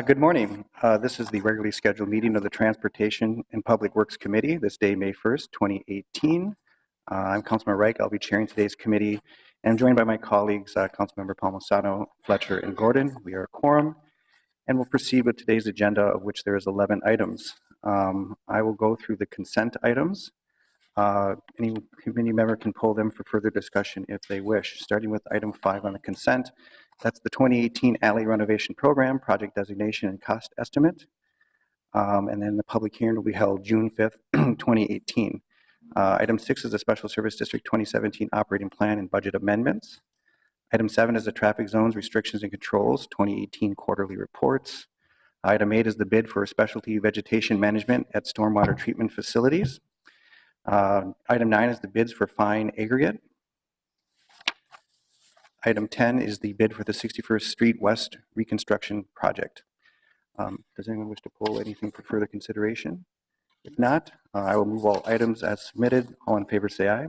Good morning. This is the regularly scheduled meeting of the Transportation and Public Works Committee, this day, May 1st, 2018. I'm Councilmember Reich. I'll be chairing today's committee, and I'm joined by my colleagues, Councilmember Palmisano, Fletcher, and Gordon. We are a quorum, and we'll proceed with today's agenda, of which there is 11 items. I will go through the consent items. Any committee member can pull them for further discussion if they wish. Starting with item 5 on the consent, that's the 2018 alley renovation program, project designation and cost estimate. And then the public hearing will be held June 5th, 2018. Item 6 is the Special Service District 2017 operating plan and budget amendments. Item 7 is the traffic zones, restrictions and controls, 2018 quarterly reports. Item 8 is the bid for specialty vegetation management at stormwater treatment facilities. Item 9 is the bids for fine aggregate. Item 10 is the bid for the 61st Street West reconstruction project. Does anyone wish to pull anything for further consideration? If not, I will move all items as submitted. All in favor say aye.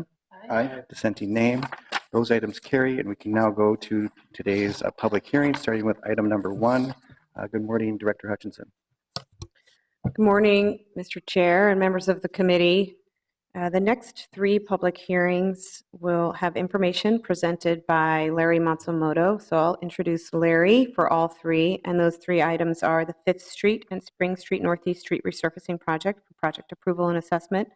Aye. Dissenting name. Those items carry, and we can now go to today's public hearing, starting with item number 1. Good morning, Director Hutchinson. Good morning, Mr. Chair and members of the committee. The next 3 public hearings will have information presented by Larry Matsumoto. So I'll introduce Larry for all 3. And those 3 items are the 5th Street and Spring Street Northeast Street Resurfacing Project for project approval and assessment,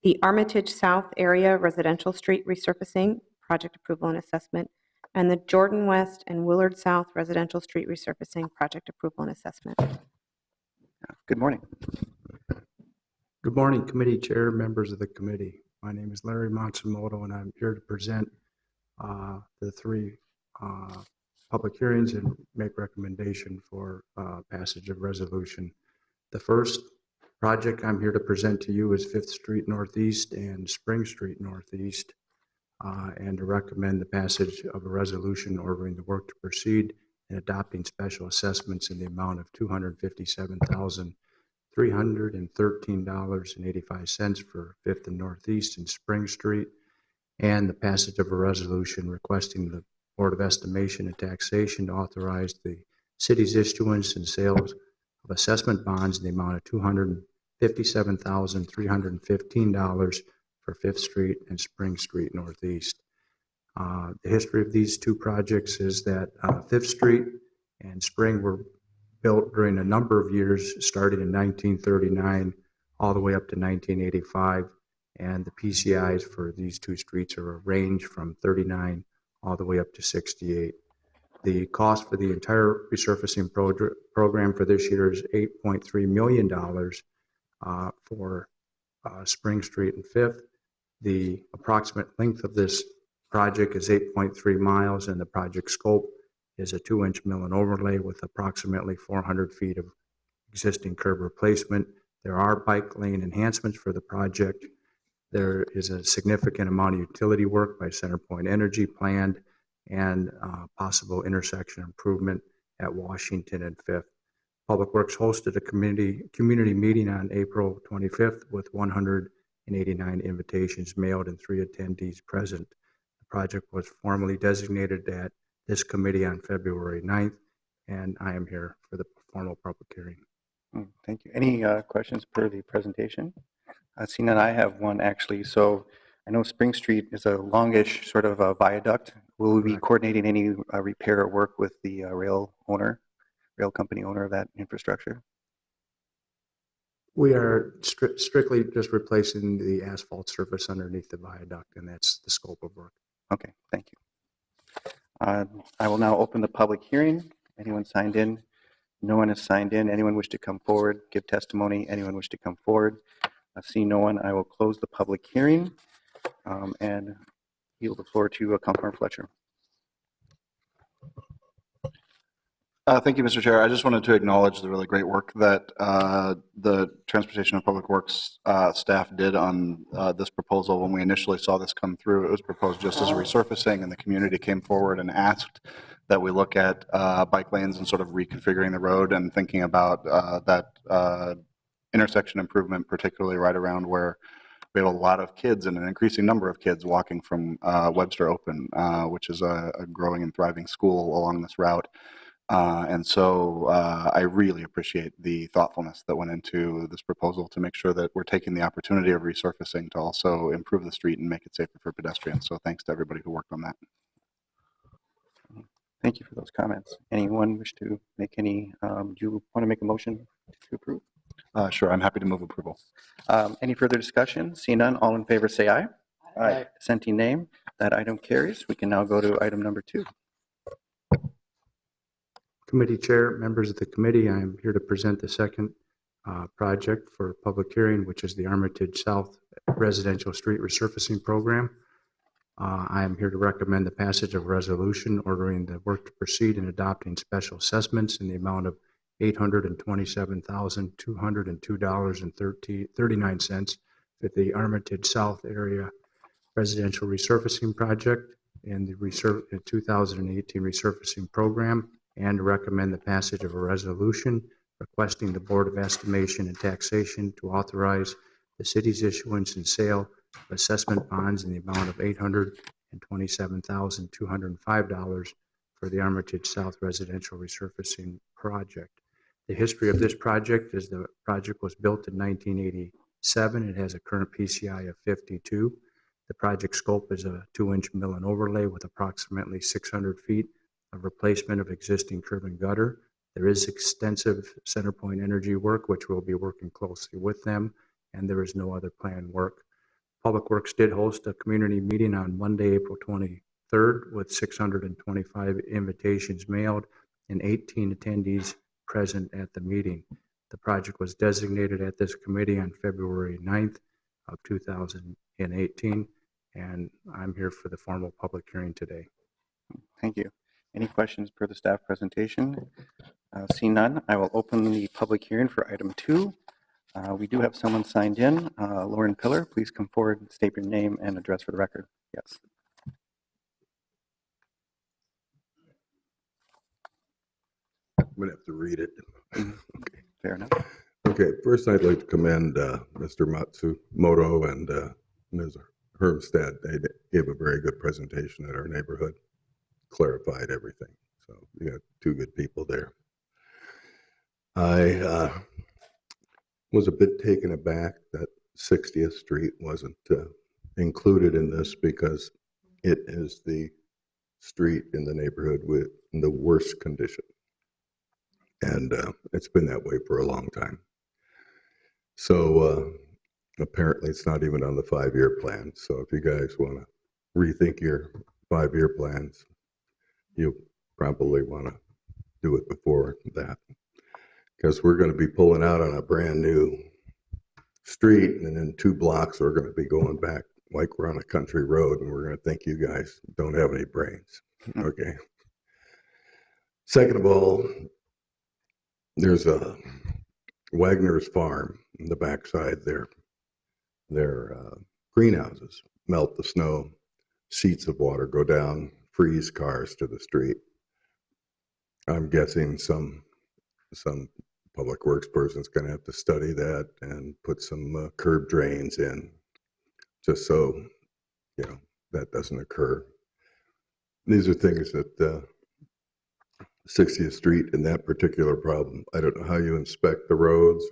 the Armatage South Area Residential Street Resurfacing Project approval and assessment, and the Jordan West and Willard South Residential Street Resurfacing Project approval and assessment. Good morning. Good morning, committee chair, members of the committee. My name is Larry Matsumoto, and I'm here to present the 3 public hearings and make recommendation for passage of resolution. The first project I'm here to present to you is 5th Street Northeast and Spring Street Northeast, and to recommend the passage of a resolution ordering the work to proceed and adopting special assessments in the amount of $257,313.85 for 5th and Northeast and Spring Street, and the passage of a resolution requesting the Board of Estimation and Taxation to authorize the city's issuance and sales of assessment bonds in the amount of $257,315 for 5th Street and Spring Street Northeast. The history of these 2 projects is that 5th Street and Spring were built during a number of years, starting in 1939 all the way up to 1985, and the PCIs for these 2 streets are a range from 39 all the way up to 68. The cost for the entire resurfacing program for this year is $8.3 million for Spring Street and 5th. The approximate length of this project is 8.3 miles, and the project scope is a 2-inch mill and overlay with approximately 400 feet of existing curb replacement. There are bike lane enhancements for the project. There is a significant amount of utility work by CenterPoint Energy planned, and possible intersection improvement at Washington and 5th. Public Works hosted a community meeting on April 25th with 189 invitations mailed and 3 attendees present. The project was formally designated at this committee on February 9th, and I am here for the formal public hearing. Thank you. Any questions per the presentation? Seeing that I have one actually. So I know Spring Street is a longish sort of a viaduct. Will we be coordinating any repair or work with the rail company owner of that infrastructure? We are strictly just replacing the asphalt surface underneath the viaduct, and that's the scope of work. Okay, thank you. I will now open the public hearing. Anyone signed in? No one has signed in. Anyone wish to come forward, give testimony? Anyone wish to come forward? I see no one. I will close the public hearing and yield the floor to Councilmember Fletcher. Thank you, Mr. Chair. I just wanted to acknowledge the really great work that the Transportation and Public Works staff did on this proposal. When we initially saw this come through, it was proposed just as a resurfacing, and the community came forward and asked that we look at bike lanes and sort of reconfiguring the road and thinking about that intersection improvement, particularly right around where we have a lot of kids and an increasing number of kids walking from Webster Open, which is a growing and thriving school along this route. And so I really appreciate the thoughtfulness that went into this proposal to make sure that we're taking the opportunity of resurfacing to also improve the street and make it safer for pedestrians. So thanks to everybody who worked on that. Thank you for those comments. Anyone wish to make any, do you want to make a motion to approve? Sure, I'm happy to move approval. Any further discussion? See none, all in favor say aye. Aye. Dissenting name. That item carries. We can now go to item number 2. Committee Chair, members of the committee, I am here to present the second project for public hearing, which is the Armatage South Residential Street Resurfacing Program. I am here to recommend the passage of a resolution ordering the work to proceed in adopting special assessments in the amount of $827,202.39 at the Armatage South Area Residential Resurfacing Project and the 2018 Resurfacing Program, and to recommend the passage of a resolution requesting the Board of Estimation and Taxation to authorize the city's issuance and sale of assessment bonds in the amount of $827,205 for the Armatage South Residential Resurfacing Project. The history of this project is the project was built in 1987. It has a current PCI of 52. The project scope is a 2-inch mill and overlay with approximately 600 feet of replacement of existing curb and gutter. There is extensive center point energy work, which we'll be working closely with them, and there is no other planned work. Public Works did host a community meeting on Monday, April 23rd, with 625 invitations mailed and 18 attendees present at the meeting. The project was designated at this committee on February 9th of 2018, and I'm here for the formal public hearing today. Thank you. Any questions per the staff presentation? Seeing none, I will open the public hearing for item 2. We do have someone signed in. Lauren Pillar, please come forward and state your name and address for the record. Yes. I'm going to have to read it. Okay, fair enough. Okay, first I'd like to commend Mr. Matsumoto and Ms. Hermstad. They gave a very good presentation at our neighborhood, clarified everything. So you got 2 good people there. I was a bit taken aback that 60th Street wasn't included in this because it is the street in the neighborhood with the worst condition. And it's been that way for a long time. So apparently it's not even on the 5-year plan. So if you guys want to rethink your 5-year plans, you probably want to do it before that. Because we're going to be pulling out on a brand new street, and in 2 blocks we're going to be going back like we're on a country road, and we're going to think you guys don't have any brains. Okay. Second of all, there's a Wagner's farm in the backside there. Their greenhouses melt the snow, sheets of water go down, freeze cars to the street. I'm guessing some public works person's going to have to study that and put some curb drains in, just so that doesn't occur. These are things that 60th Street and that particular problem. I don't know how you inspect the roads,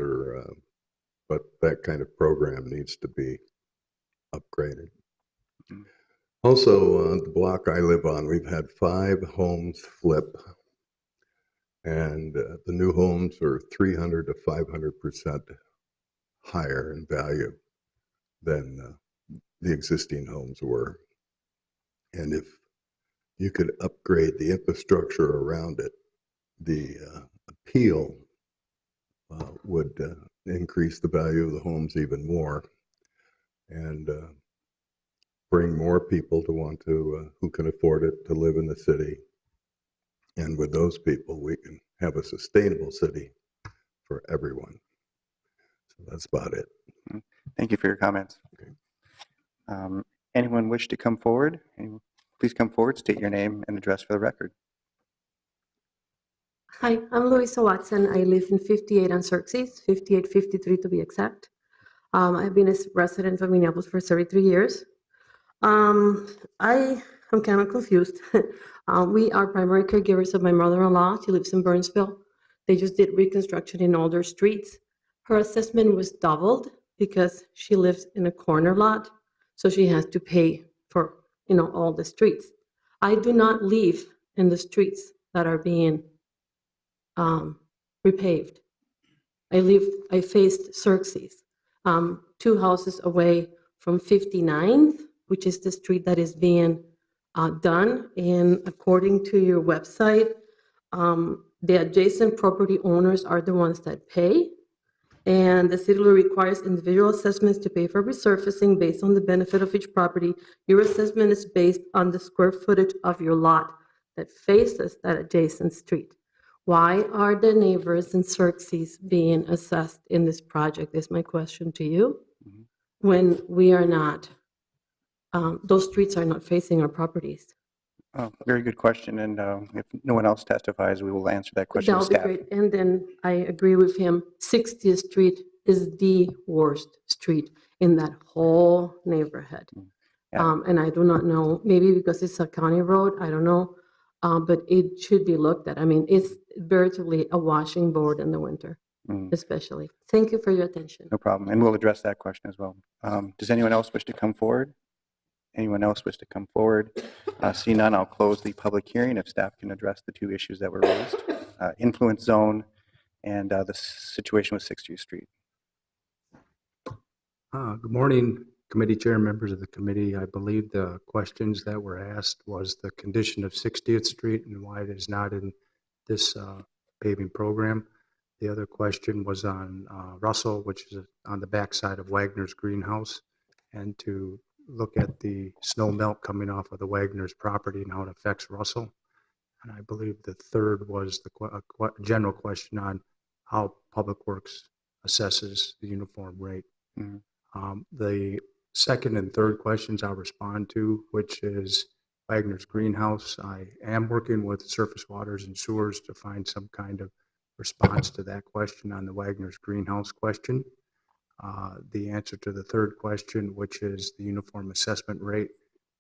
but that kind of program needs to be upgraded. Also, the block I live on, we've had 5 homes flip. And the new homes are 300 to 500% higher in value than the existing homes were. And if you could upgrade the infrastructure around it, the appeal would increase the value of the homes even more and bring more people to want to, who can afford it, to live in the city. And with those people, we can have a sustainable city for everyone. So that's about it. Thank you for your comments. Okay. Anyone wish to come forward? Please come forward, state your name and address for the record. Hi, I'm Louisa Watson. I live in 58 on Xerxes, 5853 to be exact. I've been a resident of Minneapolis for 33 years. I I'm kind of confused. We are primary caregivers of my mother-in-law. She lives in Burnsville. They just did reconstruction in all their streets. Her assessment was doubled because she lives in a corner lot, so she has to pay for, all the streets. I do not live in the streets that are being repaved. I faced Xerxes, 2 houses away from 59th, which is the street that is being done. And according to your website, the adjacent property owners are the ones that pay. And the city law requires individual assessments to pay for resurfacing based on the benefit of each property. Your assessment is based on the square footage of your lot that faces that adjacent street. Why are the neighbors in Xerxes being assessed in this project, is my question to you, when we are not, those streets are not facing our properties? Oh, very good question, and if no one else testifies, we will answer that question That with would be staff. great. And then I agree with him, 60th Street is the worst street in that whole neighborhood. Yeah. And I do not know, maybe because it's a county road, I don't know, but it should be looked at. I mean, it's veritably a washing board in the winter, especially. Thank you for your attention. No problem, and we'll address that question as well. Does anyone else wish to come forward? Anyone else wish to come forward? See none, I'll close the public hearing if staff can address the 2 issues that were raised, influence zone and the situation with 60th Street. Good morning, committee chair, members of the committee. I believe the questions that were asked was the condition of 60th Street and why it is not in this paving program. The other question was on Russell, which is on the backside of Wagner's greenhouse, and to look at the snow melt coming off of the Wagner's property and how it affects Russell. And I believe the third was the general question on how Public Works assesses the uniform rate. The second and third questions I'll respond to, which is Wagner's greenhouse. I am working with Surface Waters and Sewers to find some kind of response to that question on the Wagner's greenhouse question. The answer to the third question, which is the uniform assessment rate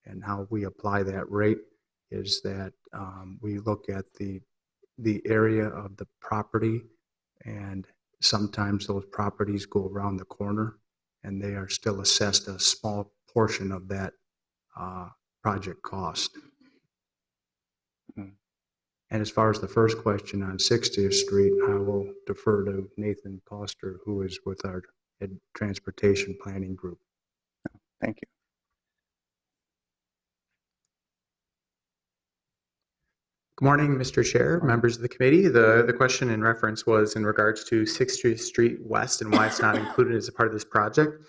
and how we apply that rate, is that we look at the area of the property, and sometimes those properties go around the corner and they are still assessed a small portion of that project cost. And as far as the first question on 60th Street, I will defer to Nathan Coster, who is with our transportation planning group. Thank you. Good morning, Mr. Chair, members of the committee. The question in reference was in regards to 60th Street West and why it's not included as a part of this project.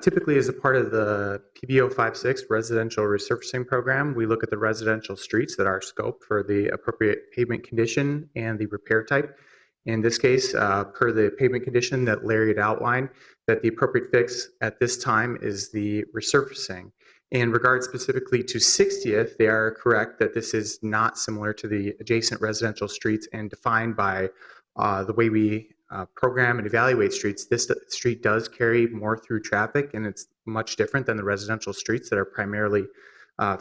Typically, as a part of the PBO 56 residential resurfacing program, we look at the residential streets that are scoped for the appropriate pavement condition and the repair type. In this case, per the pavement condition that Larry had outlined, that the appropriate fix at this time is the resurfacing. In regards specifically to 60th, they are correct that this is not similar to the adjacent residential streets and defined by the way we program and evaluate streets. This street does carry more through traffic, and it's much different than the residential streets that are primarily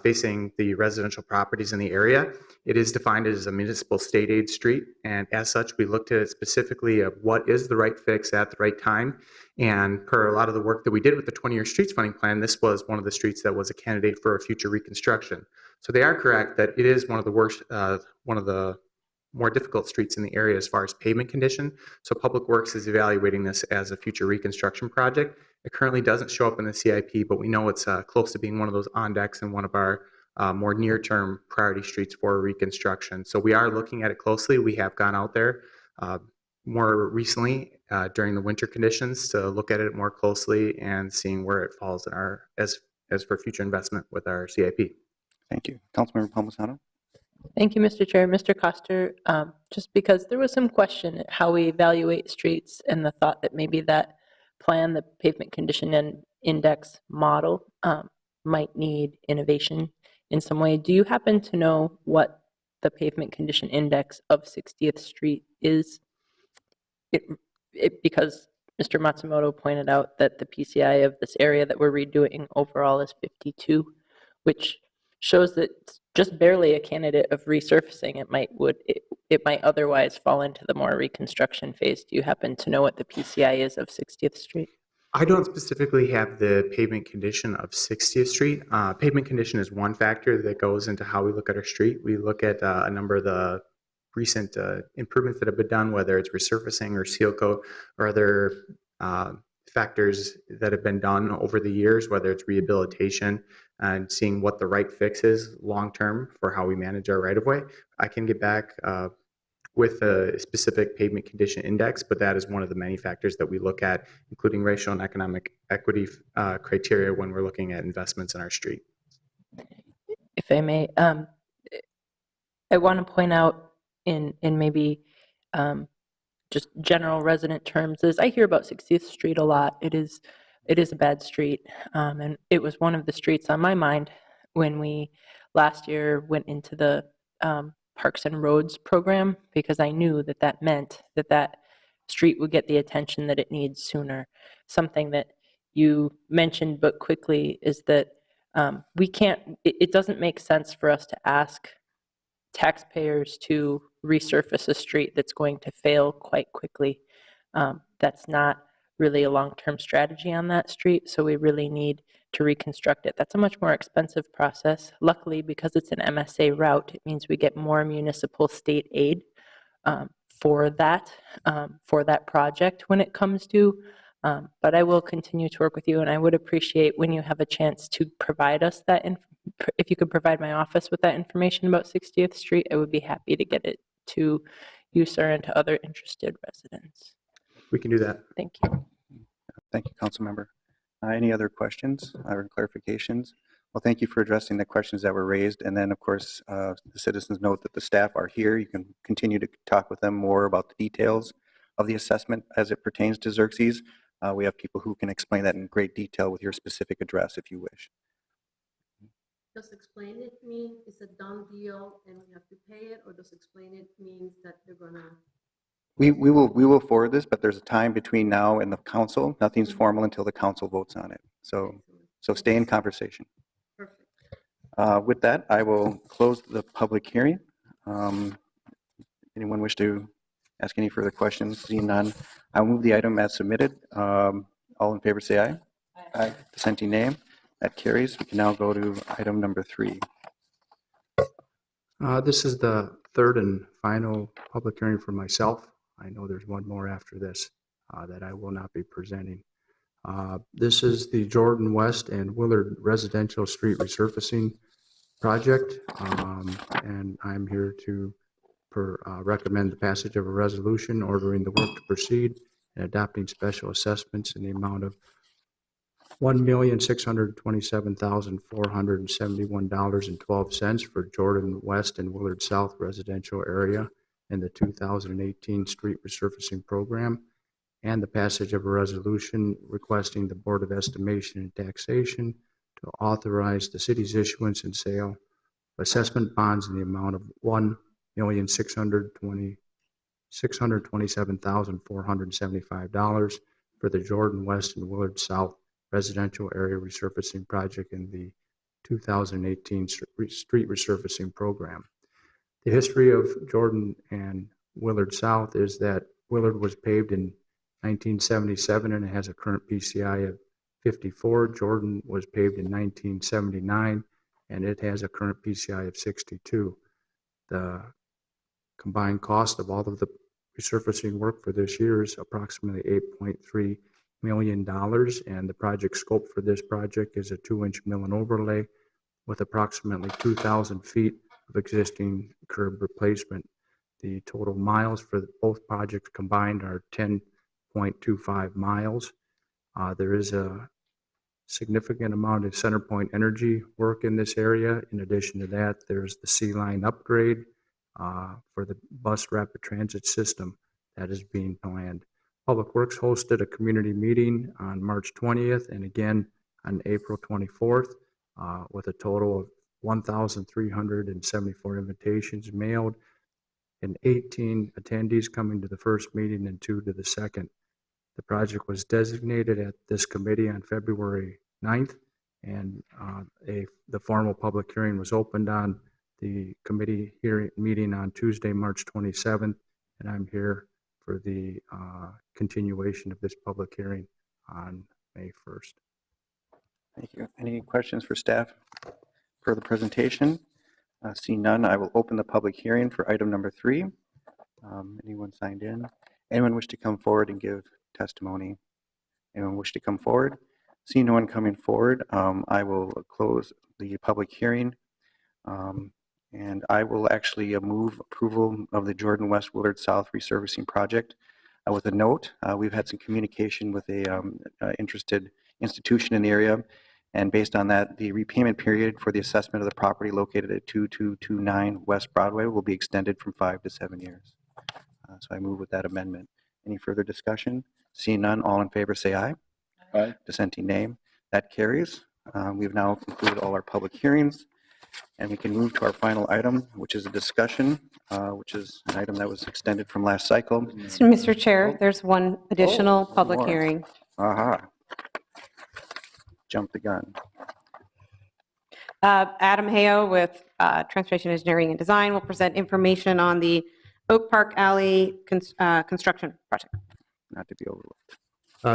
facing the residential properties in the area. It is defined as a municipal state aid street, and as such, we looked at it specifically of what is the right fix at the right time. And per a lot of the work that we did with the 20-year streets funding plan, this was one of the streets that was a candidate for a future reconstruction. So they are correct that it is one of the worst, one of the more difficult streets in the area as far as pavement condition. So Public Works is evaluating this as a future reconstruction project. It currently doesn't show up in the CIP, but we know it's close to being one of those on decks and one of our more near-term priority streets for reconstruction. So we are looking at it closely. We have gone out there more recently during the winter conditions to look at it more closely and seeing where it falls in our as for future investment with our CIP. Thank you. Councilmember Palmisano? Thank you, Mr. Chair. Mr. Coster, just because there was some question at how we evaluate streets and the thought that maybe that plan, the pavement condition and index model might need innovation in some way. Do you happen to know what the pavement condition index of 60th Street is? Because Mr. Matsumoto pointed out that the PCI of this area that we're redoing overall is 52, which shows that it's just barely a candidate of resurfacing. It might otherwise fall into the more reconstruction phase. Do you happen to know what the PCI is of 60th Street? I don't specifically have the pavement condition of 60th Street. Pavement condition is one factor that goes into how we look at our street. We look at a number of the recent improvements that have been done, whether it's resurfacing or seal coat or other factors that have been done over the years, whether it's rehabilitation and seeing what the right fix is long-term for how we manage our right-of-way. I can get back with a specific pavement condition index, but that is one of the many factors that we look at, including racial and economic equity criteria when we're looking at investments in our street. If I may, I want to point out in maybe just general resident terms is I hear about 60th Street a lot. It is a bad street, and it was one of the streets on my mind when we last year went into the Parks and Roads program, because I knew that meant that street would get the attention that it needs sooner. Something that you mentioned but quickly is that we can't, it doesn't make sense for us to ask taxpayers to resurface a street that's going to fail quite quickly. That's not really a long-term strategy on that street, so we really need to reconstruct it. That's a much more expensive process. Luckily, because it's an MSA route, it means we get more municipal state aid for that project when it comes due. But I will continue to work with you, and I would appreciate when you have a chance to provide us that if you could provide my office with that information about 60th Street, I would be happy to get it to you, sir, and to other interested residents. We can do that. Thank you. Thank you, Councilmember. Any other questions or clarifications? Well, thank you for addressing the questions that were raised. And then, of course, the citizens note that the staff are here. You can continue to talk with them more about the details of the assessment as it pertains to Xerxes. We have people who can explain that in great detail with your specific address if you wish. Does explain it mean it's a done deal and we have to pay it, or does explain it means that they're gonna? We will forward this, but there's a time between now and the council. Nothing's formal until the council votes on it. So stay in conversation. Perfect. With that, I will close the public hearing. Anyone wish to ask any further questions? Seeing none, I'll move the item as submitted. All in favor say aye. Aye. Dissenting nay. That carries. We can now go to item number 3. This is the third and final public hearing for myself. I know there's one more after this that I will not be presenting. This is the Jordan West and Willard Residential Street Resurfacing Project, and I'm here to recommend the passage of a resolution ordering the work to proceed and adopting special assessments in the amount of $1,627,471.12 for Jordan West and Willard South residential area in the 2018 street resurfacing program, and the passage of a resolution requesting the Board of Estimation and Taxation to authorize the city's issuance and sale of assessment bonds in the amount of $1,627,475 for the Jordan West and Willard South residential area resurfacing project in the 2018 street resurfacing program. The history of Jordan and Willard South is that Willard was paved in 1977 and it has a current PCI of 54. Jordan was paved in 1979 and it has a current PCI of 62. The combined cost of all of the resurfacing work for this year is approximately $8.3 million, and the project scope for this project is a 2-inch mill and overlay with approximately 2,000 feet of existing curb replacement. The total miles for both projects combined are 10.25 miles. There is a significant amount of center point energy work in this area. In addition to that, there's the C-line upgrade for the bus rapid transit system that is being planned. Public Works hosted a community meeting on March 20th and again on April 24th with a total of 1,374 invitations mailed and 18 attendees coming to the first meeting and 2 to the second. The project was designated at this committee on February 9th And the formal public hearing was opened on the committee hearing meeting on Tuesday, March 27th, and I'm here for the continuation of this public hearing on May 1st. Thank you. Any questions for staff for the presentation? Seeing none, I will open the public hearing for item number 3. Anyone signed in? Anyone wish to come forward and give testimony? Anyone wish to come forward? Seeing no one coming forward, I will close the public hearing. And I will actually move approval of the Jordan West Willard South Resurfacing Project. With a note, we've had some communication with a interested institution in the area, and based on that, the repayment period for the assessment of the property located at 2229 West Broadway will be extended from 5 to 7 years. So I move with that amendment. Any further discussion? Seeing none, all in favor say aye. Aye. Dissenting nay. That carries. We've now concluded all our public hearings, and we can move to our final item, which is a discussion, which is an item that was extended from last cycle. Mr. Chair, there's one additional one public more. hearing. Aha. Jump the gun. Adam Hayo with Transportation Engineering and Design will present information on the Oak Park Alley construction project. Not to be overlooked.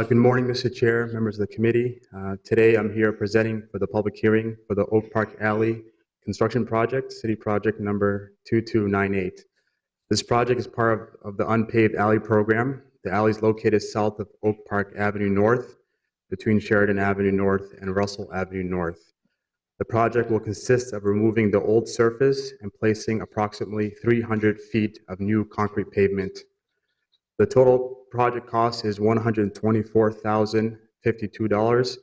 Good morning, Mr. Chair, members of the committee. Today, I'm here presenting for the public hearing for the Oak Park Alley construction project, city project number 2298. This project is part of the unpaved alley program. The alley is located south of Oak Park Avenue North, between Sheridan Avenue North and Russell Avenue North. The project will consist of removing the old surface and placing approximately 300 feet of new concrete pavement. The total project cost is $124,052.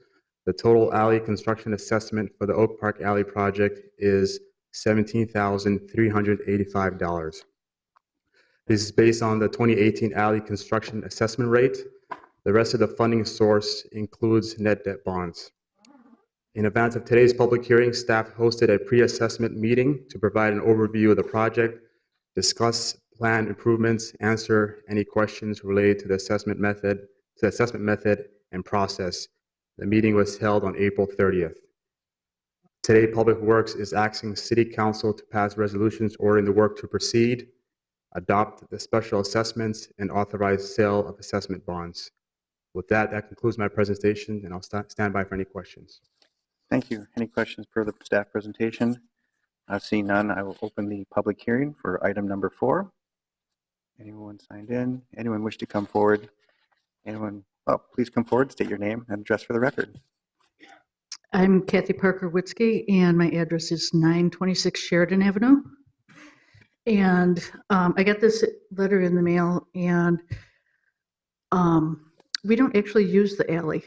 The total alley construction assessment for the Oak Park Alley project is $17,385. This is based on the 2018 alley construction assessment rate. The rest of the funding source includes net debt bonds. In advance of today's public hearing, staff hosted a pre-assessment meeting to provide an overview of the project, discuss planned improvements, answer any questions related to the assessment method and process. The meeting was held on April 30th. Today, Public Works is asking City Council to pass resolutions ordering the work to proceed, adopt the special assessments, and authorize sale of assessment bonds. With that, that concludes my presentation, and I'll stand by for any questions. Thank you. Any questions per the staff presentation? Seeing none, I will open the public hearing for item number 4. Anyone signed in? Anyone wish to come forward? Anyone? Oh, please come forward, state your name and address for the record. I'm Kathy Parker-Witzke, and my address is 926 Sheridan Avenue. And I got this letter in the mail, and we don't actually use the alley.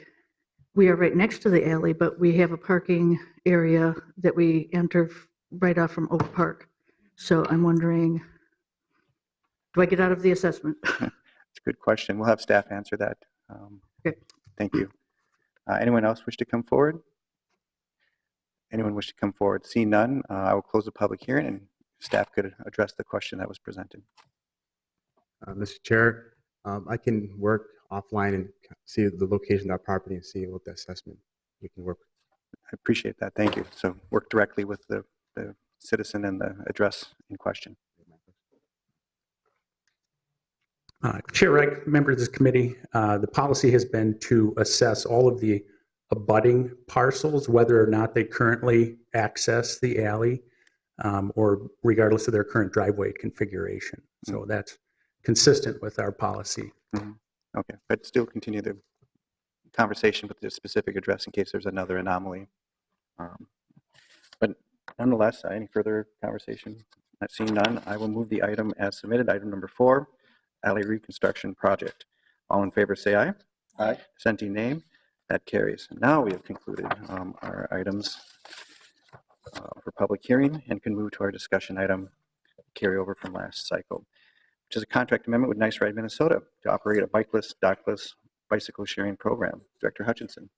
We are right next to the alley, but we have a parking area that we enter right off from Oak Park. So I'm wondering, do I get out of the assessment? It's a good question. We'll have staff answer that. Okay. Thank you. Anyone else wish to come forward? Anyone wish to come forward? See none, I will close the public hearing and staff could address the question that was presented. Mr. Chair, I can work offline and see the location of that property and see what the assessment we can work. I appreciate that. Thank you. So work directly with the citizen and the address in question. Chair Wright, members of this committee, the policy has been to assess all of the abutting parcels, whether or not they currently access the alley or regardless of their current driveway configuration. So that's consistent with our policy. Okay, but still continue the conversation with the specific address in case there's another anomaly. But nonetheless, any further conversation? Not seeing none, I will move the item as submitted. Item number 4, alley reconstruction project. All in favor say aye. Aye. Dissenting nay. That carries. Now we have concluded our items for public hearing and can move to our discussion item carryover from last cycle, which is a contract amendment with Nice Ride Minnesota to operate a bikeless, dockless bicycle sharing program. Director Hutchinson.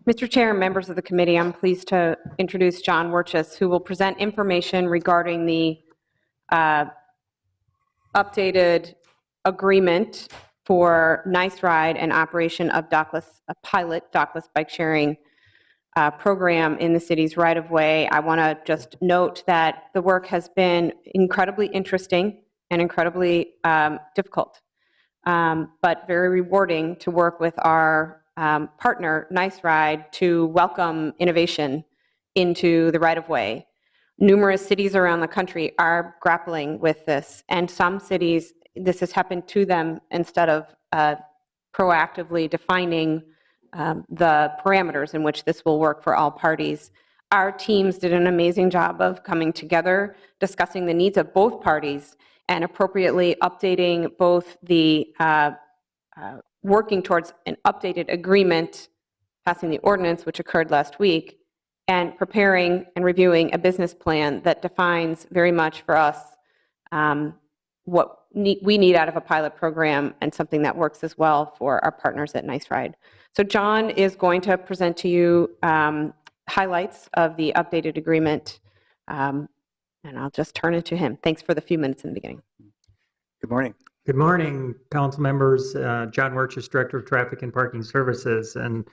Mr. Chair and members of the committee, I'm pleased to introduce John Wirchus, who will present information regarding the updated agreement for Nice Ride and operation of Dockless, a pilot Dockless bike sharing program in the city's right-of-way. I want to just note that the work has been incredibly interesting and incredibly difficult, but very rewarding to work with our partner, Nice Ride, to welcome innovation into the right-of-way. Numerous cities around the country are grappling with this, and some cities, this has happened to them instead of proactively defining the parameters in which this will work for all parties. Our teams did an amazing job of coming together, discussing the needs of both parties, and appropriately updating both the working towards an updated agreement, passing the ordinance, which occurred last week, and preparing and reviewing a business plan that defines very much for us what we need out of a pilot program and something that works as well for our partners at Nice Ride. So John is going to present to you highlights of the updated agreement, and I'll just turn it to him. Thanks for the few minutes in the beginning. Good morning. Good morning, council members. John Wirchus, Director of Traffic and Parking Services, and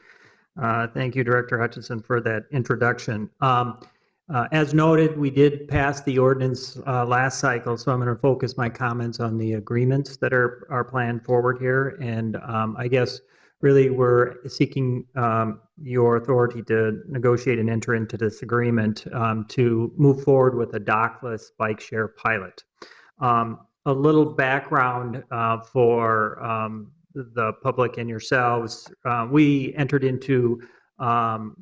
thank you, Director Hutchinson, for that introduction. As noted, we did pass the ordinance last cycle, so I'm going to focus my comments on the agreements that are planned forward here. And I guess really we're seeking your authority to negotiate and enter into this agreement to move forward with a dockless bike share pilot. A little background for the public and yourselves. We entered into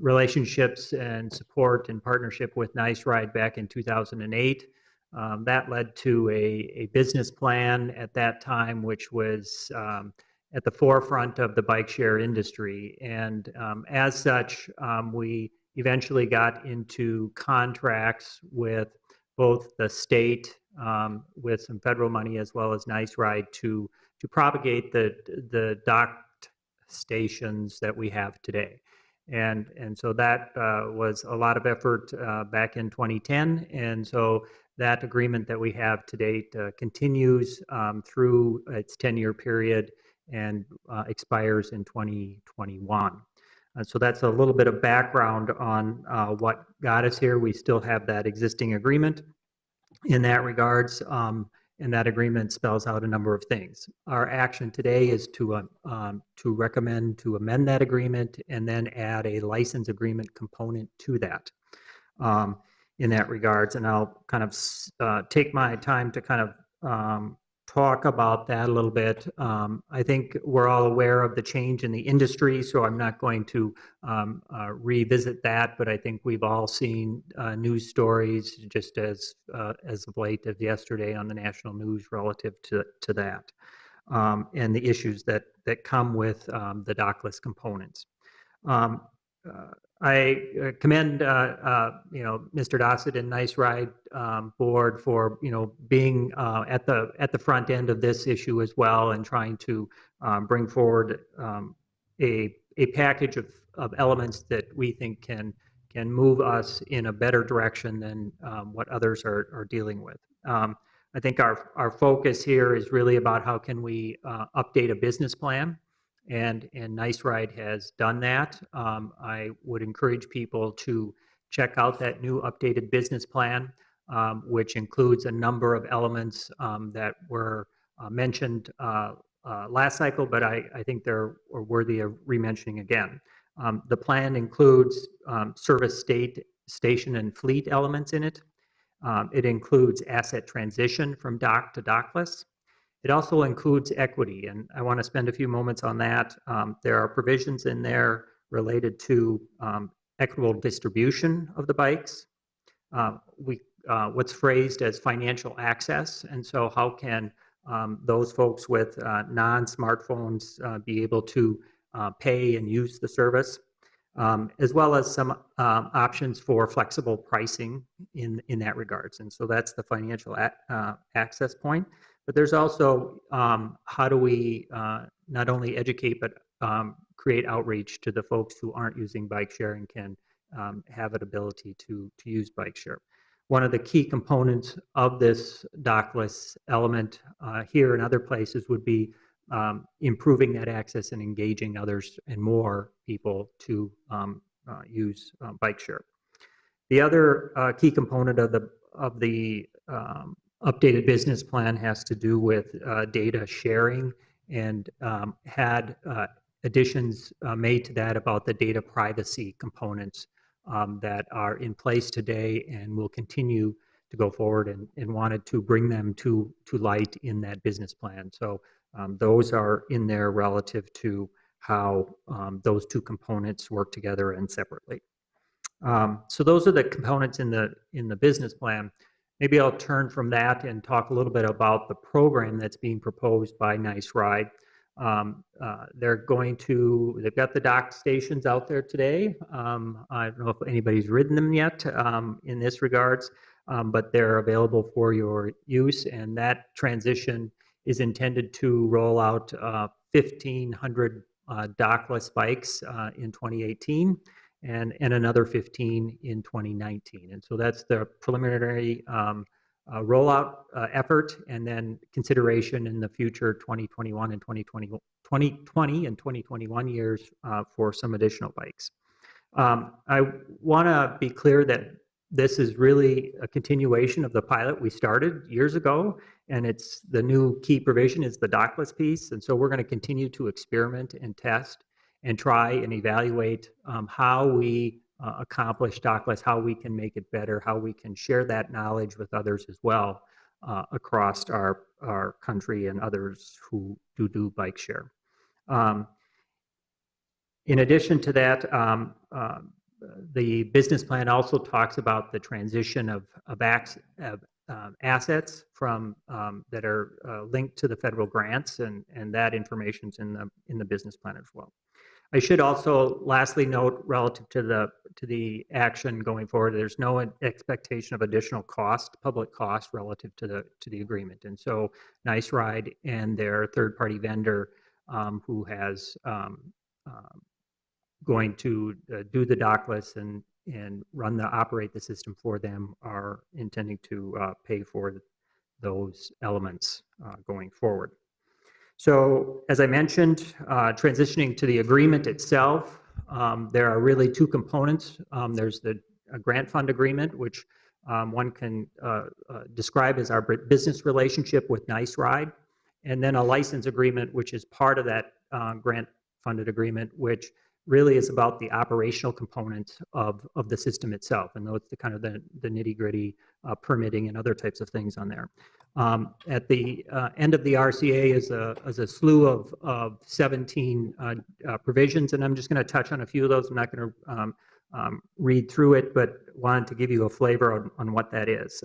relationships and support and partnership with Nice Ride back in 2008. That led to a business plan at that time, which was at the forefront of the bike share industry. And as such, we eventually got into contracts with both the state with some federal money as well as Nice Ride to propagate the docked stations that we have today. And so that was a lot of effort back in 2010. And so that agreement that we have to date continues through its 10-year period and expires in 2021. So that's a little bit of background on what got us here. We still have that existing agreement in that regards, and that agreement spells out a number of things. Our action today is to recommend to amend that agreement and then add a license agreement component to that in that regards. And I'll kind of take my time to kind of talk about that a little bit. I think we're all aware of the change in the industry, so I'm not going to revisit that, but I think we've all seen news stories just as of late as yesterday on the national news relative to that and the issues that come with the dockless components. I commend Mr. Dossett and Nice Ride board for being at the front end of this issue as well and trying to bring forward a package of elements that we think can move us in a better direction than what others are dealing with. I think our focus here is really about how can we update a business plan. And Nice Ride has done that. I would encourage people to check out that new updated business plan, which includes a number of elements that were mentioned last cycle, but I think they're worthy of re-mentioning again. The plan includes service station and fleet elements in it. It includes asset transition from dock to dockless. It also includes equity, and I want to spend a few moments on that. There are provisions in there related to equitable distribution of the bikes. What's phrased as financial access, and so how can those folks with non-smartphones be able to pay and use the service, as well as some options for flexible pricing in that regards. And so that's the financial access point. But there's also how do we not only educate, but create outreach to the folks who aren't using bike share and can have an ability to use bike share. One of the key components of this dockless element here and other places would be improving that access and engaging others and more people to use bike share. The other key component of the updated business plan has to do with data sharing, and had additions made to that about the data privacy components that are in place today and will continue to go forward, and wanted to bring them to light in that business plan. So those are in there relative to how those two components work together and separately. So those are the components in the business plan. Maybe I'll turn from that and talk a little bit about the program that's being proposed by Nice Ride. They've got the dock stations out there today. I don't know if anybody's ridden them yet in this regards, but they're available for your use, and that transition is intended to roll out 1,500 dockless bikes in 2018. And another 15 in 2019. And so that's the preliminary rollout effort, and then consideration in the future 2021 and 2020 and 2021 years for some additional bikes. I want to be clear that this is really a continuation of the pilot we started years ago, and it's the new key provision is the dockless piece. And so we're going to continue to experiment and test and try and evaluate how we accomplish dockless, how we can make it better, how we can share that knowledge with others as well across our country and others who do bike share. In addition to that, the business plan also talks about the transition of assets from that are linked to the federal grants, and that information's in the business plan as well. I should also lastly note relative to the action going forward, there's no expectation of additional public cost relative to the agreement. And so Nice Ride and their third-party vendor who has going to do the dockless and operate the system for them are intending to pay for those elements going forward. So as I mentioned, transitioning to the agreement itself, there are really two components. There's the grant fund agreement, which one can describe as our business relationship with Nice Ride, and then a license agreement, which is part of that grant funded agreement, which really is about the operational components of the system itself, and those the kind of the nitty-gritty permitting and other types of things on there. At the end of the RCA is a slew of 17 provisions, and I'm just going to touch on a few of those. I'm not going to read through it, but wanted to give you a flavor on what that is.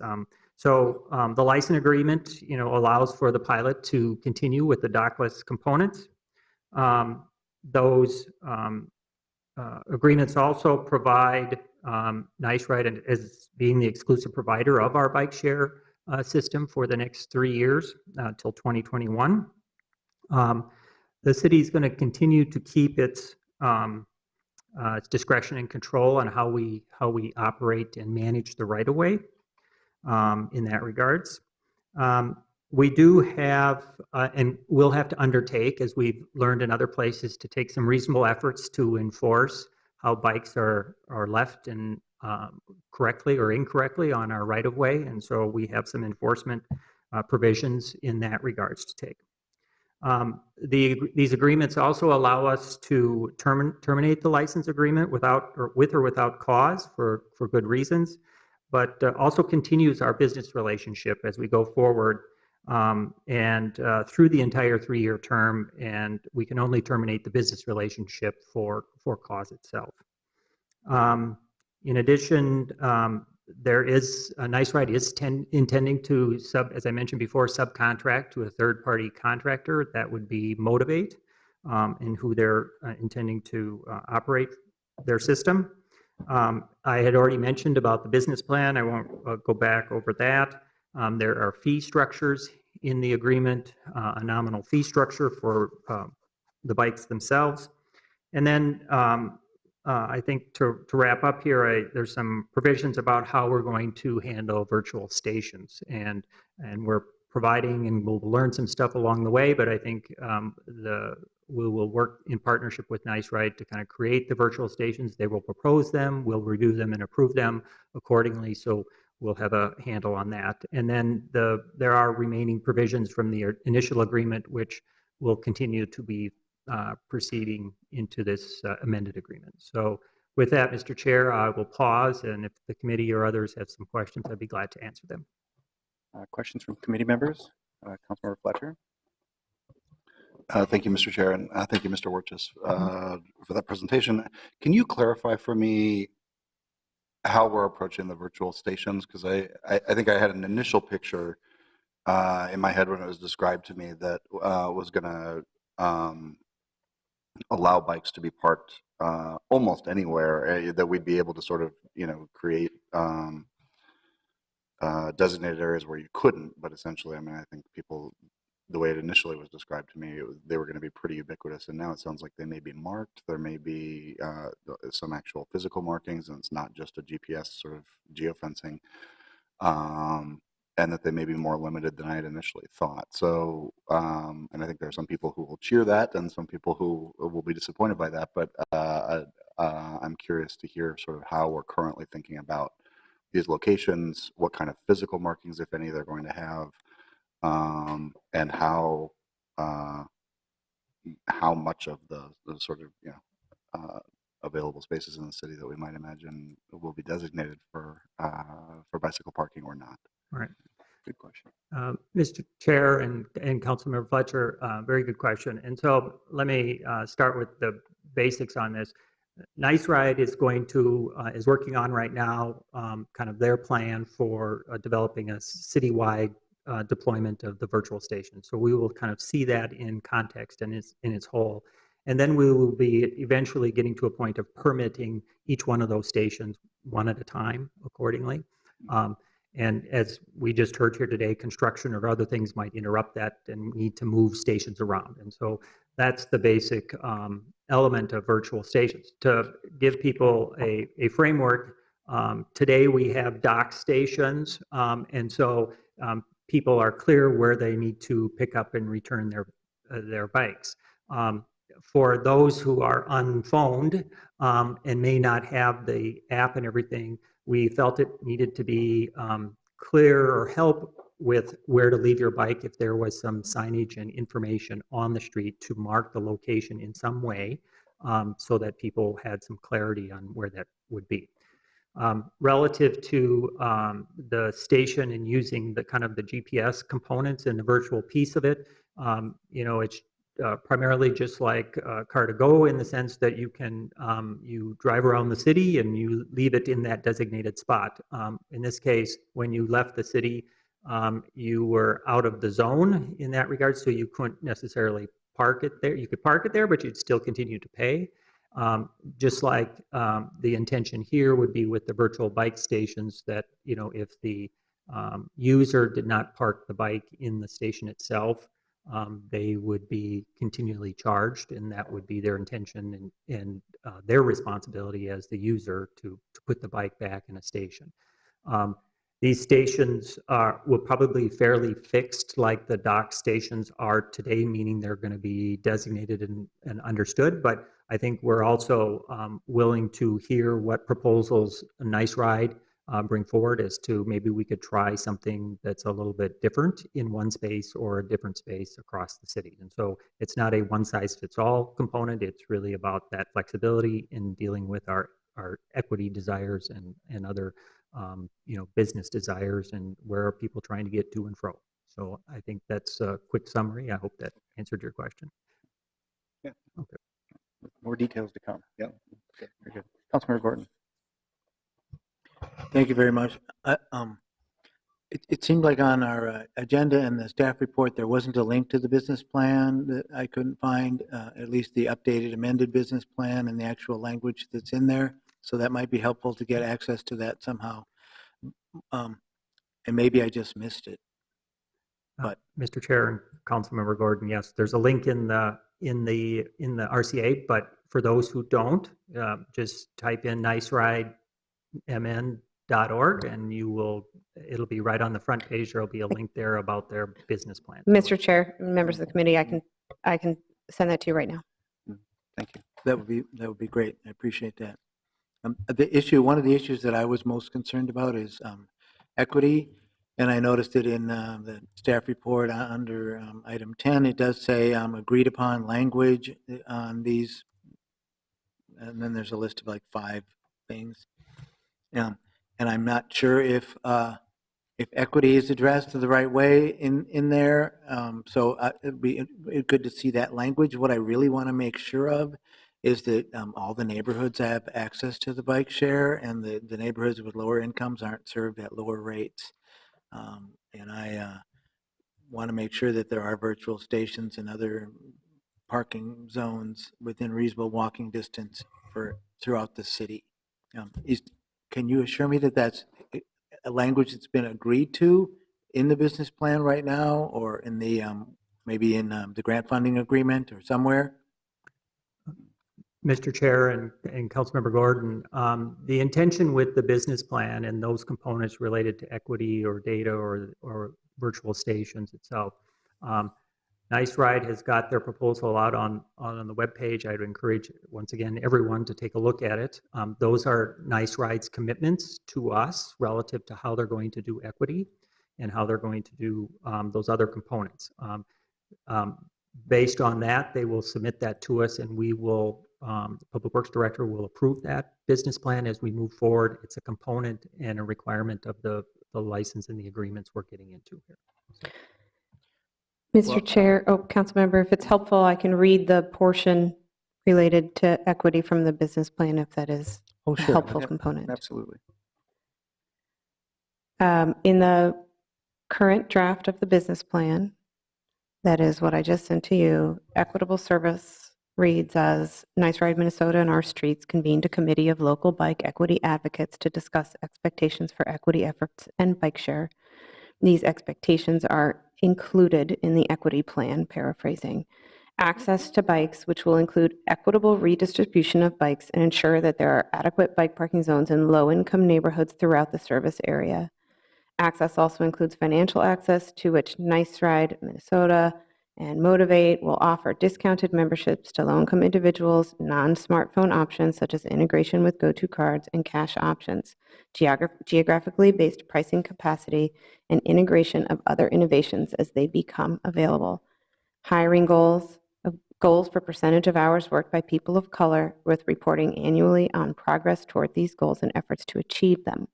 So the license agreement, allows for the pilot to continue with the dockless components. Those agreements also provide Nice Ride as being the exclusive provider of our bike share system for the next 3 years until 2021. The city is going to continue to keep its discretion and control on how we operate and manage the right-of-way in that regards. We do have, and will have to undertake, as we've learned in other places, to take some reasonable efforts to enforce how bikes are left and correctly or incorrectly on our right-of-way, and so we have some enforcement provisions in that regards to take. These agreements also allow us to terminate the license agreement with or without cause for good reasons, but also continues our business relationship as we go forward and through the entire 3-year term, and we can only terminate the business relationship for cause itself. In addition, Nice Ride is intending to as I mentioned before, subcontract to a third-party contractor. That would be Motivate, and who they're intending to operate their system. I had already mentioned about the business plan. I won't go back over that. There are fee structures in the agreement, a nominal fee structure for the bikes themselves. And then I think to wrap up here, there's some provisions about how we're going to handle virtual stations. And we're providing, and we'll learn some stuff along the way, but I think we will work in partnership with Nice Ride to kind of create the virtual stations. They will propose them, we'll review them and approve them accordingly. So we'll have a handle on that. And then there are remaining provisions from the initial agreement, which will continue to be proceeding into this amended agreement. So with that, Mr. Chair, I will pause, and if the committee or others have some questions, I'd be glad to answer them. Questions from committee members? Councilmember Fletcher? Thank you, Mr. Chair, and thank you, Mr. Wirtjes, for that presentation. Can you clarify for me how we're approaching the virtual stations? Because I think I had an initial picture in my head when it was described to me that was going to allow bikes to be parked almost anywhere, that we'd be able to sort of, create designated areas where you couldn't. But essentially, I mean, I think people, the way it initially was described to me, they were going to be pretty ubiquitous. And now it sounds like they may be marked. There may be some actual physical markings, and it's not just a GPS sort of geofencing. And that they may be more limited than I had initially thought. So, and I think there are some people who will cheer that and some people who will be disappointed by that. But I'm curious to hear sort of how we're currently thinking about these locations, what kind of physical markings, if any, they're going to have, and how much of the sort of, available spaces in the city that we might imagine will be designated for bicycle parking or not. Right. Good question. Mr. Chair and Councilmember Fletcher, very good question. And so let me start with the basics on this. Nice Ride is is working on right now kind of their plan for developing a citywide deployment of the virtual station. So we will kind of see that in context and in its whole. And then we will be eventually getting to a point of permitting each one of those stations one at a time accordingly. And as we just heard here today, construction or other things might interrupt that and need to move stations around. And so that's the basic element of virtual stations. To give people a framework, today we have dock stations, and so people are clear where they need to pick up and return their bikes. For those who are unphoned and may not have the app and everything, we felt it needed to be clear or help with where to leave your bike if there was some signage and information on the street to mark the location in some way so that people had some clarity on where that would be. Relative to the station and using the kind of the GPS components and the virtual piece of it, it's primarily just like Car2Go in the sense that you can you drive around the city and you leave it in that designated spot. In this case, when you left the city, you were out of the zone in that regard, so you couldn't necessarily park it there. You could park it there, but you'd still continue to pay. Just like the intention here would be with the virtual bike stations that, if the user did not park the bike in the station itself, they would be continually charged, and that would be their intention and their responsibility as the user to put the bike back in a station. These stations will probably be fairly fixed like the dock stations are today, meaning they're going to be designated and understood. But I think we're also willing to hear what proposals a Nice Ride bring forward as to maybe we could try something that's a little bit different in one space or a different space across the city. And so it's not a one-size-fits-all component. It's really about that flexibility in dealing with our equity desires and other business desires and where are people trying to get to and fro. So I think that's a quick summary. I hope that answered your question. Yeah. Okay. More details to come. Yeah. Okay. Very good. Councilmember Gordon. Thank you very much. It seemed like on our agenda and the staff report, there wasn't a link to the business plan that I couldn't find, at least the updated amended business plan and the actual language that's in there. So that might be helpful to get access to that somehow. And maybe I just missed it. But Mr. Chair and Councilmember Gordon, yes, there's a link in the RCA, but for those who don't, just type in niceridemn.org and it'll be right on the front page. There'll be a link there about their business plan. Mr. Chair, members of the committee, I can send that to you right now. Thank you. That would be great. I appreciate that. One of the issues that I was most concerned about is equity, and I noticed it in the staff report under item 10. It does say agreed upon language on these, and then there's a list of like 5 things. And I'm not sure if equity is addressed the right way in there. So it'd be good to see that language. What I really want to make sure of is that all the neighborhoods have access to the bike share, and the neighborhoods with lower incomes aren't served at lower rates. And I want to make sure that there are virtual stations and other parking zones within reasonable walking distance throughout the city. Can you assure me that that's a language that's been agreed to in the business plan right now, or in the maybe in the grant funding agreement or somewhere? Mr. Chair and Councilmember Gordon, the intention with the business plan and those components related to equity or data or virtual stations itself, Nice Ride has got their proposal out on the webpage. I'd encourage, once again, everyone to take a look at it. Those are Nice Ride's commitments to us relative to how they're going to do equity and how they're going to do those other components. Based on that, they will submit that to us, and we will, the Public Works Director will approve that business plan as we move forward. It's a component and a requirement of the license and the agreements we're getting into here. So. Mr. Chair, Councilmember, if it's helpful, I can read the portion related to equity from the business plan if that is a helpful component. Absolutely. In the current draft of the business plan, that is what I just sent to you, equitable service reads as Nice Ride Minnesota and our streets convened a committee of local bike equity advocates to discuss expectations for equity efforts and bike share. These expectations are included in the equity plan, paraphrasing. Access to bikes, which will include equitable redistribution of bikes and ensure that there are adequate bike parking zones in low-income neighborhoods throughout the service area. Access also includes financial access, to which Nice Ride Minnesota and Motivate will offer discounted memberships to low-income individuals, non-smartphone options such as integration with go-to cards and cash options, geographically based pricing capacity, and integration of other innovations as they become available. Hiring goals for percentage of hours worked by people of color, with reporting annually on progress toward these goals and efforts to achieve them.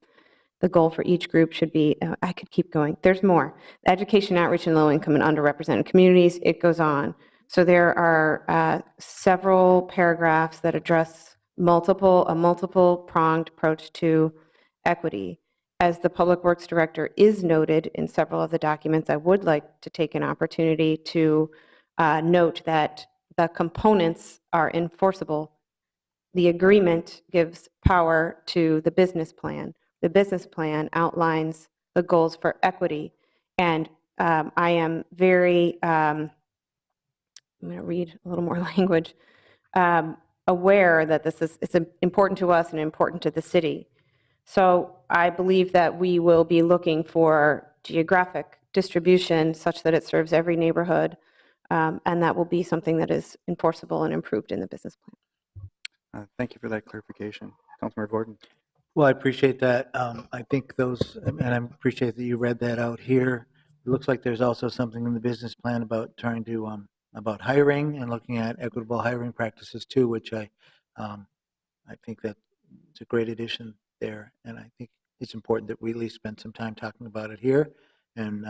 The goal for each group should be, I could keep going, there's more. Education outreach in low-income and underrepresented communities, it goes on. So there are several paragraphs that address a multiple-pronged approach to equity. As the Public Works Director is noted in several of the documents, I would like to take an opportunity to note that the components are enforceable. The agreement gives power to the business plan. The business plan outlines the goals for equity, and I am very, I'm going to read a little more language, aware that it's important to us and important to the city. So I believe that we will be looking for geographic distribution such that it serves every neighborhood, and that will be something that is enforceable and improved in the business plan. Thank you for that clarification. Councilmember Gordon. Well, I appreciate that. I think those, and I appreciate that you read that out here. It looks like there's also something in the business plan about trying to, about hiring and looking at equitable hiring practices too, which I think that it's a great addition there. And I think it's important that we at least spend some time talking about it here. And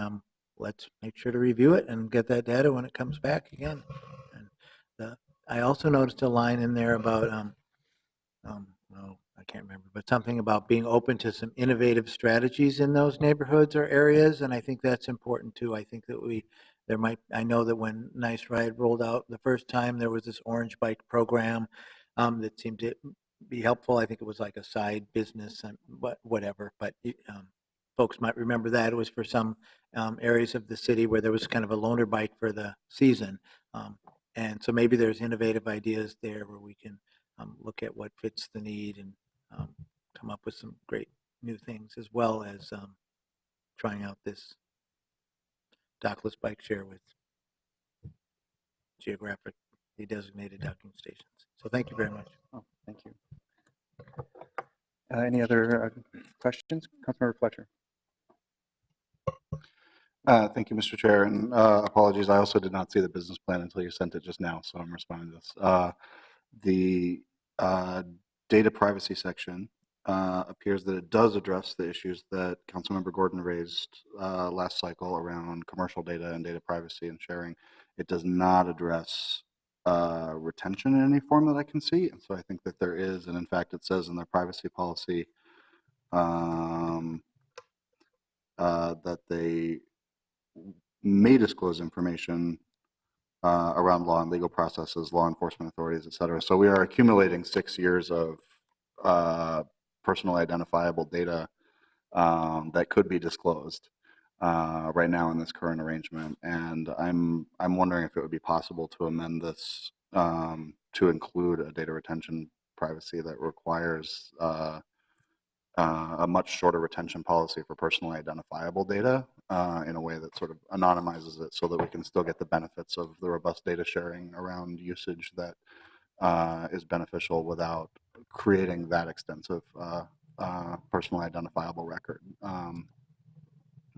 let's make sure to review it and get that data when it comes back again. And I also noticed a line in there about, I can't remember, but something about being open to some innovative strategies in those neighborhoods or areas, and I think that's important too. I think that I know that when Nice Ride rolled out the first time, there was this orange bike program that seemed to be helpful. I think it was like a side business, but whatever. But folks might remember that it was for some areas of the city where there was kind of a loaner bike for the season, and so maybe there's innovative ideas there where we can look at what fits the need and come up with some great new things, as well as trying out this Dockless bike share with geographic the designated docking stations. So thank you very much. Oh, thank you. Any other questions? Councilmember Fletcher. Thank you, Mr. Chair, and apologies. I also did not see the business plan until you sent it just now, so I'm responding to this. The data privacy section appears that it does address the issues that Councilmember Gordon raised last cycle around commercial data and data privacy and sharing. It does not address retention in any form that I can see, and so I think that there is, and in fact, it says in their privacy policy that they may disclose information around law and legal processes, law enforcement authorities, et cetera. So we are accumulating 6 years of personal identifiable data that could be disclosed right now in this current arrangement. And I'm wondering if it would be possible to amend this to include a data retention privacy that requires a much shorter retention policy for personally identifiable data in a way that sort of anonymizes it so that we can still get the benefits of the robust data sharing around usage that is beneficial without creating that extensive personally identifiable record.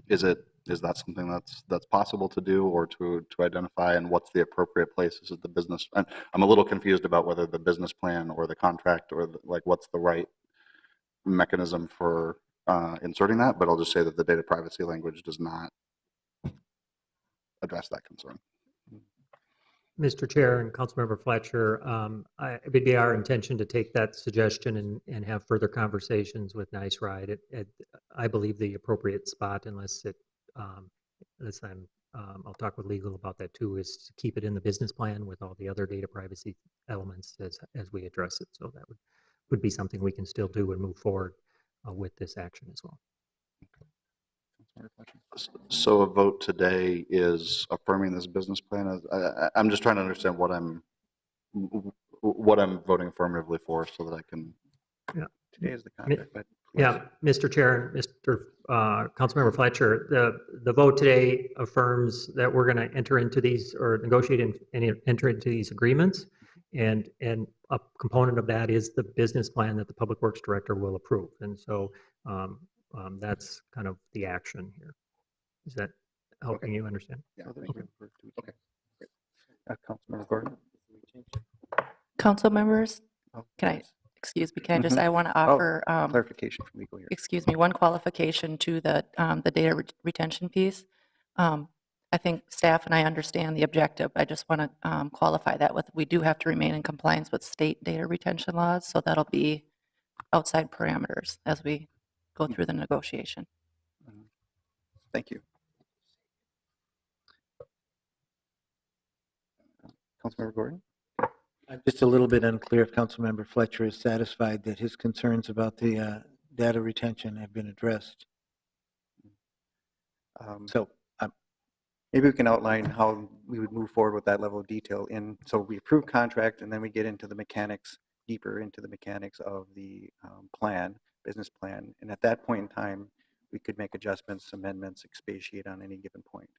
Is that something that's possible to do or to identify, and what's the appropriate place? Is it the business? I'm a little confused about whether the business plan or the contract or what's the right mechanism for inserting that, but I'll just say that the data privacy language does not address that concern. Mr. Chair and Councilmember Fletcher, it would be our intention to take that suggestion and have further conversations with Nice Ride at I believe the appropriate spot, unless I'll talk with legal about that too, is to keep it in the business plan with all the other data privacy elements as we address it. So that would be something we can still do and move forward with this action as well. So a vote today is affirming this business plan. I'm just trying to understand what I'm voting affirmatively for, so that I can. Yeah, today is the contract. But yeah, Mr. Chair and Mr. Councilmember Fletcher, the vote today affirms that we're going to enter into these or negotiate and enter into these agreements, and a component of that is the business plan that the Public Works Director will approve, and so. That's kind of the action here. Is that helping you understand? Yeah. Okay. Okay. Great. Councilmember Gordon. Council members, Oh, can I, yes. excuse me, can I just, Mhm. I want to offer, Clarification from legal here. excuse me, one qualification to the data retention piece. I think staff and I understand the objective. I just want to qualify that with, we do have to remain in compliance with state data retention laws, so that'll be outside parameters as we go through the negotiation. Thank you. Councilmember Gordon. I'm just a little bit unclear if Councilmember Fletcher is satisfied that his concerns about the data retention have been addressed. So maybe we can outline how we would move forward with that level of detail. So we approve contract, and then we get into the mechanics, deeper into the mechanics of the business plan. And at that point in time, we could make adjustments, amendments, expatiate on any given point.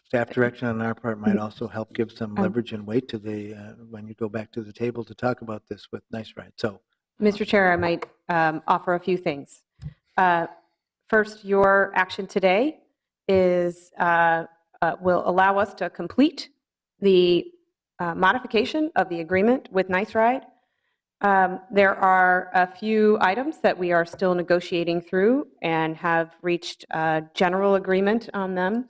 Staff direction on our part might also help give some leverage and weight to the when you go back to the table to talk about this with Nice Ride. So, Mr. Chair, I might offer a few things. First, your action today is will allow us to complete the modification of the agreement with Nice Ride. There are a few items that we are still negotiating through and have reached a general agreement on them,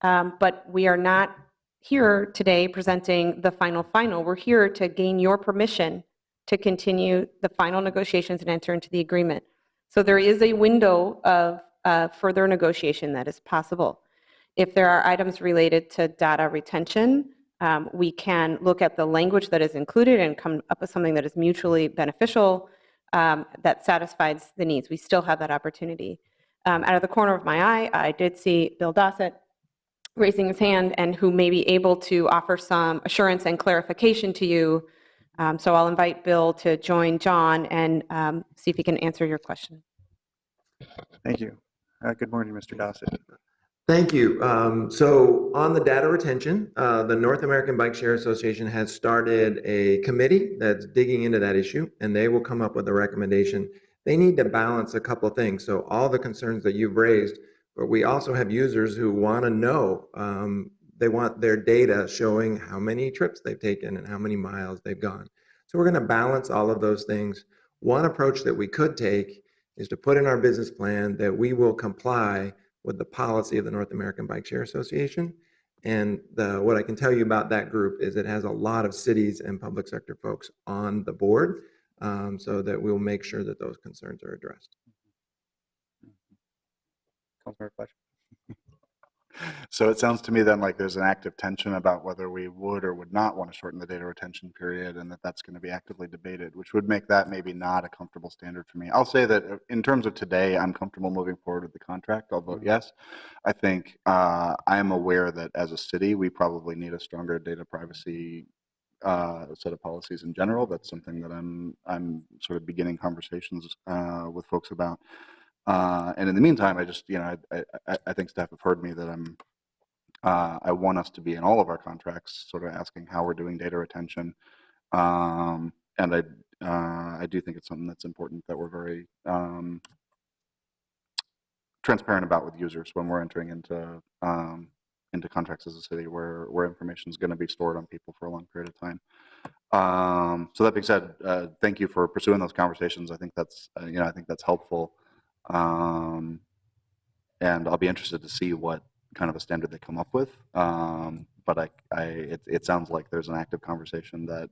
but we are not here today presenting the final. We're here to gain your permission to continue the final negotiations and enter into the agreement. So there is a window of further negotiation that is possible. If there are items related to data retention, we can look at the language that is included and come up with something that is mutually beneficial that satisfies the needs. We still have that opportunity. Out of the corner of my eye, I did see Bill Dossett raising his hand and who may be able to offer some assurance and clarification to you. So I'll invite Bill to join John and see if he can answer your question. Thank you. Good morning, Mr. Dossett. Thank you. So on the data retention, the North American Bike Share Association has started a committee that's digging into that issue, and they will come up with a recommendation. They need to balance a couple of things. So all the concerns that you've raised, but we also have users who want to know, they want their data showing how many trips they've taken and how many miles they've gone. So we're going to balance all of those things. One approach that we could take is to put in our business plan that we will comply with the policy of the North American Bike Share Association. And what I can tell you about that group is it has a lot of cities and public sector folks on the board, so that we'll make sure that those concerns are addressed. Councilmember Fletcher. So it sounds to me then like there's an active tension about whether we would or would not want to shorten the data retention period, and that's going to be actively debated, which would make that maybe not a comfortable standard for me. I'll say that in terms of today, I'm comfortable moving forward with the contract. I'll vote yes. I think I am aware that as a city, we probably need a stronger data privacy set of policies in general. That's something that I'm sort of beginning conversations with folks about. And in the meantime, I just, I think staff have heard me that I want us to be in all of our contracts sort of asking how we're doing data retention. And I do think it's something that's important that we're very transparent about with users when we're entering into contracts as a city where information is going to be stored on people for a long period of time. So that being said, thank you for pursuing those conversations. I think that's, I think that's helpful. And I'll be interested to see what kind of a standard they come up with. But it sounds like there's an active conversation that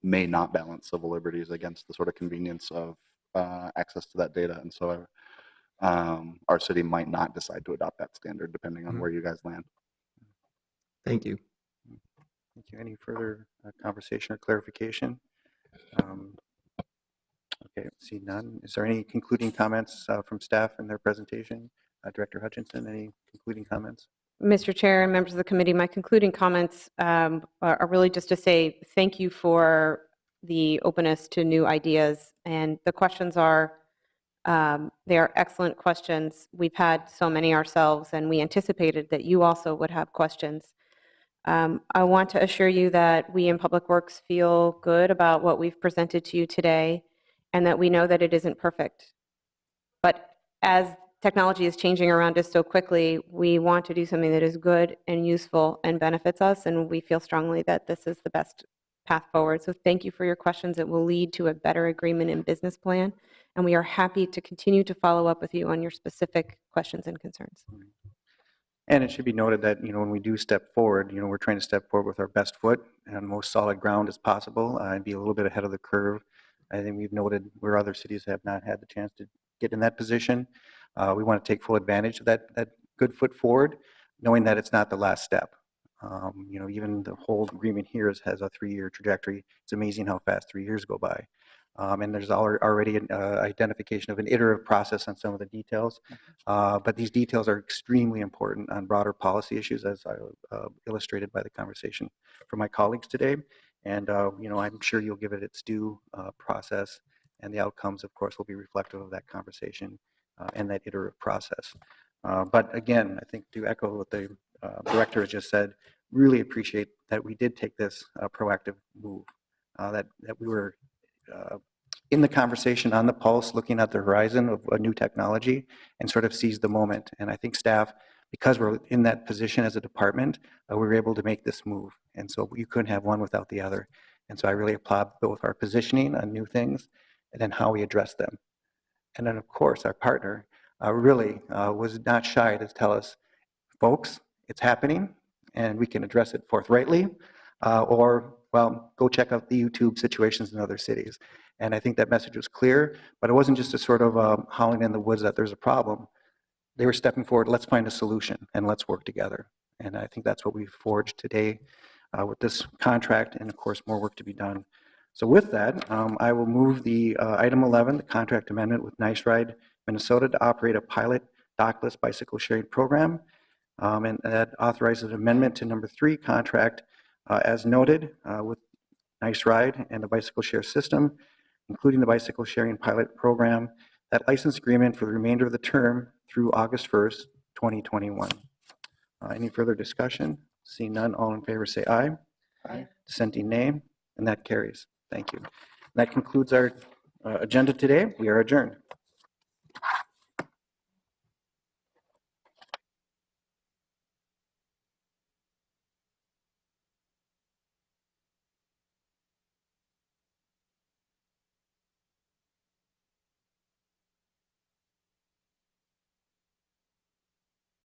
may not balance civil liberties against the sort of convenience of access to that data. And so our city might not decide to adopt that standard depending on where you guys land. Thank you. Thank you. Any further conversation or clarification? Okay, see none. Is there any concluding comments from staff in their presentation? Director Hutchinson, any concluding comments? Mr. Chair and members of the committee, my concluding comments are really just to say thank you for the openness to new ideas. And the questions are, they are excellent questions. We've had so many ourselves, and we anticipated that you also would have questions. I want to assure you that we in Public Works feel good about what we've presented to you today, and that we know that it isn't perfect. But as technology is changing around us so quickly, we want to do something that is good and useful and benefits us, and we feel strongly that this is the best path forward. So thank you for your questions. It will lead to a better agreement and business plan, and we are happy to continue to follow up with you on your specific questions and concerns. And it should be noted that, when we do step forward, we're trying to step forward with our best foot and most solid ground as possible and be a little bit ahead of the curve. I think we've noted where other cities have not had the chance to get in that position. We want to take full advantage of that good foot forward, knowing that it's not the last step. Even the whole agreement here has a 3-year trajectory. It's amazing how fast 3 years go by. And there's already an identification of an iterative process on some of the details. But these details are extremely important on broader policy issues, as I illustrated by the conversation from my colleagues today. And, I'm sure you'll give it its due process, and the outcomes, of course, will be reflective of that conversation and that iterative process. But again, I think to echo what the director has just said, really appreciate that we did take this proactive move, that we were in the conversation on the pulse, looking at the horizon of a new technology and sort of seized the moment. And I think staff, because we're in that position as a department, we were able to make this move. And so you couldn't have one without the other. And so I really applaud both our positioning on new things and then how we address them. And then, of course, our partner really was not shy to tell us, folks, it's happening and we can address it forthrightly, or, well, go check out the YouTube situations in other cities. And I think that message was clear, but it wasn't just a sort of howling in the woods that there's a problem. They were stepping forward, let's find a solution and let's work together. And I think that's what we've forged today with this contract, and of course, more work to be done. So with that, I will move the item 11, the contract amendment with Nice Ride Minnesota to operate a pilot dockless bicycle sharing program. And that authorizes an amendment to number 3 contract as noted with Nice Ride and the bicycle share system, including the bicycle sharing pilot program. That license agreement for the remainder of the term through August 1st, 2021. Any further discussion? Seeing none, all in favor say aye. Aye. Dissenting nay, and that carries. Thank you. That concludes our agenda today. We are adjourned.